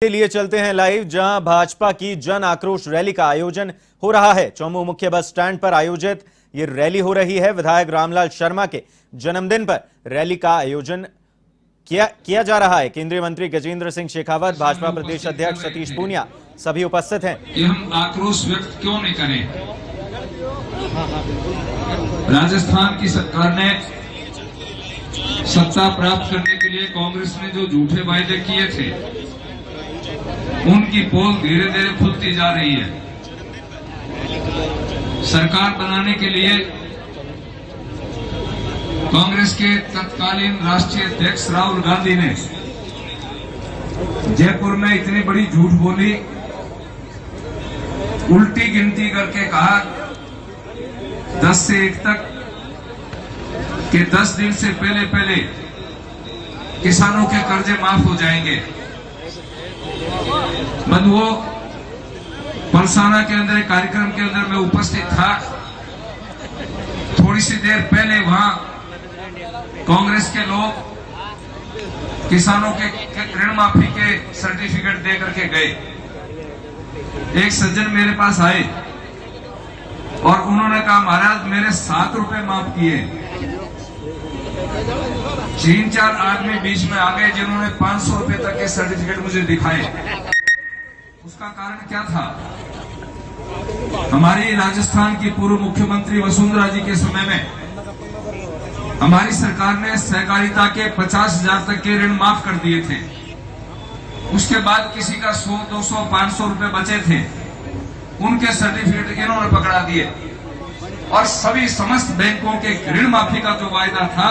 के लिए चलते हैं लाइव, जहां भाजपा की जन आक्रोश रैली का आयोजन हो रहा है। चौमू मुख्य बस स्टैंड पर आयोजित ये रैली हो रही है। विधायक रामलाल शर्मा के जन्मदिन पर रैली का आयोजन किया जा रहा है। केंद्रीय मंत्री गजेंद्र सिंह शेखावत, भाजपा प्रदेश अध्यक्ष सतीश पूनिया सभी उपस्थित हैं। कि हम आक्रोश व्यक्त क्यों नहीं करें। राजस्थान की सरकार ने सत्ता प्राप्त करने के लिए कांग्रेस ने जो झूठे वायदे किए थे, उनकी पोल धीरे धीरे खुलती जा रही है। सरकार बनाने के लिए कांग्रेस के तत्कालीन राष्ट्रीय अध्यक्ष राहुल गांधी ने जयपुर में इतनी बड़ी झूठ बोली, उल्टी गिनती करके कहा 10 से 1 तक कि 10 दिन से पहले किसानों के कर्जे माफ हो जाएंगे। वो पलसाना के अंदर एक कार्यक्रम के अंदर मैं उपस्थित था। थोड़ी सी देर पहले वहां कांग्रेस के लोग किसानों के ऋण माफी के सर्टिफिकेट दे करके गए। एक सज्जन मेरे पास आए और उन्होंने कहा, महाराज मेरे 7 रुपए माफ किए। 3-4 आदमी बीच में आ गए जिन्होंने 500 रुपए तक के सर्टिफिकेट मुझे दिखाए। उसका कारण क्या था? हमारी राजस्थान की पूर्व मुख्यमंत्री वसुंधरा जी के समय में हमारी सरकार ने सहकारिता के 50,000 तक के ऋण माफ कर दिए थे। उसके बाद किसी का 100, 200, 500 रुपए बचे थे, उनके सर्टिफिकेट इन्होंने पकड़ा दिए और सभी समस्त बैंकों के ऋण माफी का जो वायदा था,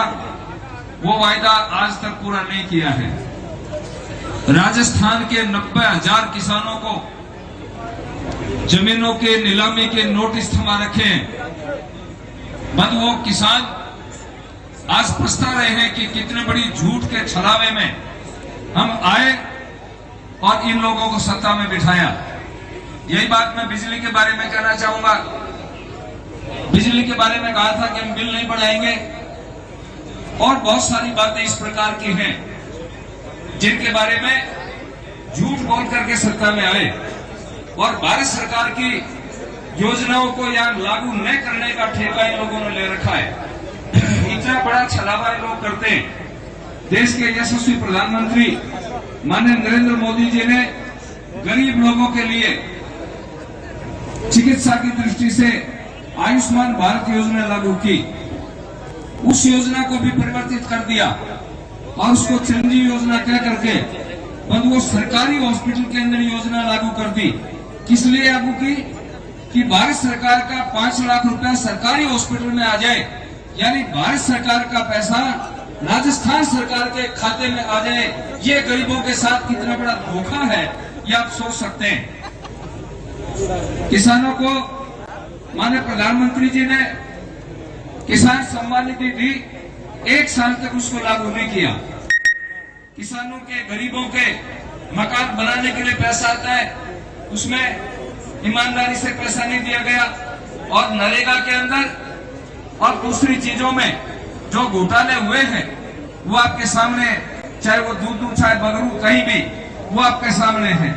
वो वायदा आज तक पूरा नहीं किया है। राजस्थान के 90,000 किसानों को जमीनों के नीलामी के नोटिस थमा रखे हैं। वो किसान आज पछता रहे हैं कि कितने बड़ी झूठ के छलावे में हम आए और इन लोगों को सत्ता में बिठाया। यही बात मैं बिजली के बारे में कहना चाहूंगा। बिजली के बारे में कहा था कि हम बिल नहीं बढ़ाएंगे और बहुत सारी बातें इस प्रकार की हैं जिनके बारे में झूठ बोल करके सत्ता में आए और भारत सरकार की योजनाओं को यहाँ लागू न करने का ठेका इन लोगों ने ले रखा है। इतना बड़ा छलावा लोग करते हैं। देश के यशस्वी प्रधानमंत्री माननीय नरेंद्र मोदी जी ने गरीब लोगों के लिए चिकित्सा की दृष्टि से आयुष्मान भारत योजना लागू की। उस योजना को भी परिवर्तित कर दिया और उसको चिरंजीवी योजना कह करके वो सरकारी हॉस्पिटल के अंदर योजना लागू कर दी। किस लिए लागू की? कि भारत सरकार का 5 लाख रुपया सरकारी हॉस्पिटल में आ जाए, यानी भारत सरकार का पैसा राजस्थान सरकार के खाते में आ जाए। ये गरीबों के साथ कितना बड़ा धोखा है, ये आप सोच सकते हैं। किसानों को माननीय प्रधानमंत्री जी ने किसान सम्मान निधि दी, 1 साल तक उसको लागू नहीं किया। किसानों के गरीबों के मकान बनाने के लिए पैसा आता है, उसमें ईमानदारी से पैसा नहीं दिया गया और नरेगा के अंदर और दूसरी चीजों में जो घोटाले हुए हैं वो आपके सामने, चाहे वो दूध चाहे बगरू, कहीं भी वो आपके सामने है।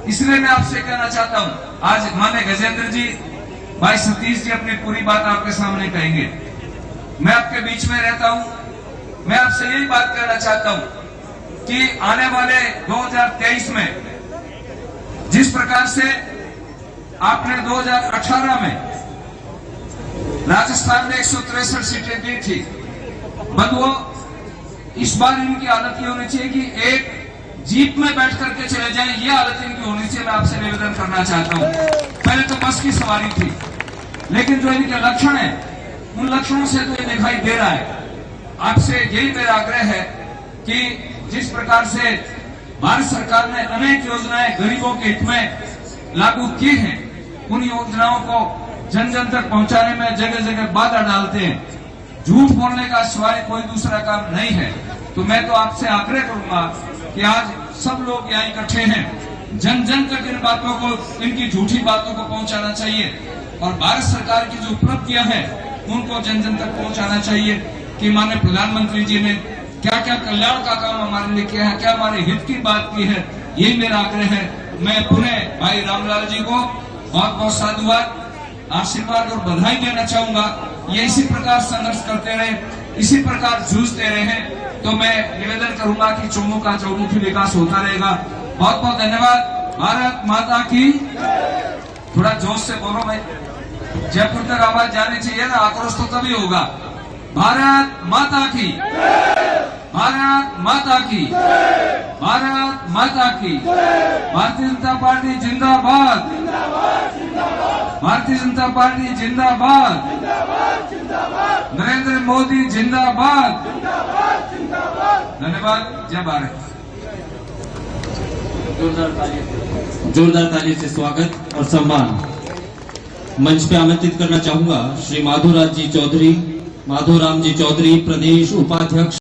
इसलिए मैं आपसे कहना चाहता हूं, आज माननीय गजेंद्र जी, भाई सतीश जी अपनी पूरी बात आपके सामने कहेंगे। मैं आपके बीच में रहता हूं। मैं आपसे यही बात कहना चाहता हूं कि आने वाले 2023 में जिस प्रकार से आपने 2018 में राजस्थान में 163 सीटें दी थी, वो इस बार इनकी हालत ये होनी चाहिए कि एक जीप में बैठ करके चले जाएं, ये हालत इनकी होनी चाहिए। मैं आपसे निवेदन करना चाहता हूं। पहले तो बस की सवारी थी, लेकिन जो इनके लक्षण है, उन लक्षणों से तो ये दिखाई दे रहा है। आपसे यही मेरा आग्रह है कि जिस प्रकार से भारत सरकार ने अनेक योजनाएं गरीबों के हित में लागू की हैं, उन योजनाओं को जन जन तक पहुंचाने में जगह जगह बाधा डालते हैं। झूठ बोलने का सिवाय कोई दूसरा काम नहीं है। तो मैं तो आपसे आग्रह करूंगा कि आज सब लोग यहाँ इकट्ठे हैं, जन जन तक इन बातों को, इनकी झूठी बातों को पहुंचाना चाहिए और भारत सरकार की जो उपलब्धियां हैं उनको जन जन तक पहुंचाना चाहिए कि माननीय प्रधानमंत्री जी ने क्या क्या कल्याण का काम हमारे लिए किया है, क्या हमारे हित की बात की है, यही मेरा आग्रह है। मैं पुनः भाई रामलाल जी को बहुत बहुत साधुवाद, आशीर्वाद और बधाई देना चाहूंगा। ये इसी प्रकार संघर्ष करते रहे, इसी प्रकार जूझते रहे, तो मैं निवेदन करूंगा कि चौमू का चौमुखी विकास होता रहेगा। बहुत बहुत धन्यवाद। भारत माता की, थोड़ा जोश से बोलो भाई, जयपुर तक आवाज जानी चाहिए ना, आक्रोश तो तभी होगा। भारत माता की, भारत माता की, भारत माता की। भारतीय जनता पार्टी जिंदाबाद, भारतीय जनता पार्टी जिंदाबाद, नरेंद्र मोदी जिंदाबाद। धन्यवाद। जय भारत। जोरदार ताली से स्वागत और सम्मान। मंच पे आमंत्रित करना चाहूंगा श्री माधोराम जी चौधरी, प्रदेश उपाध्यक्ष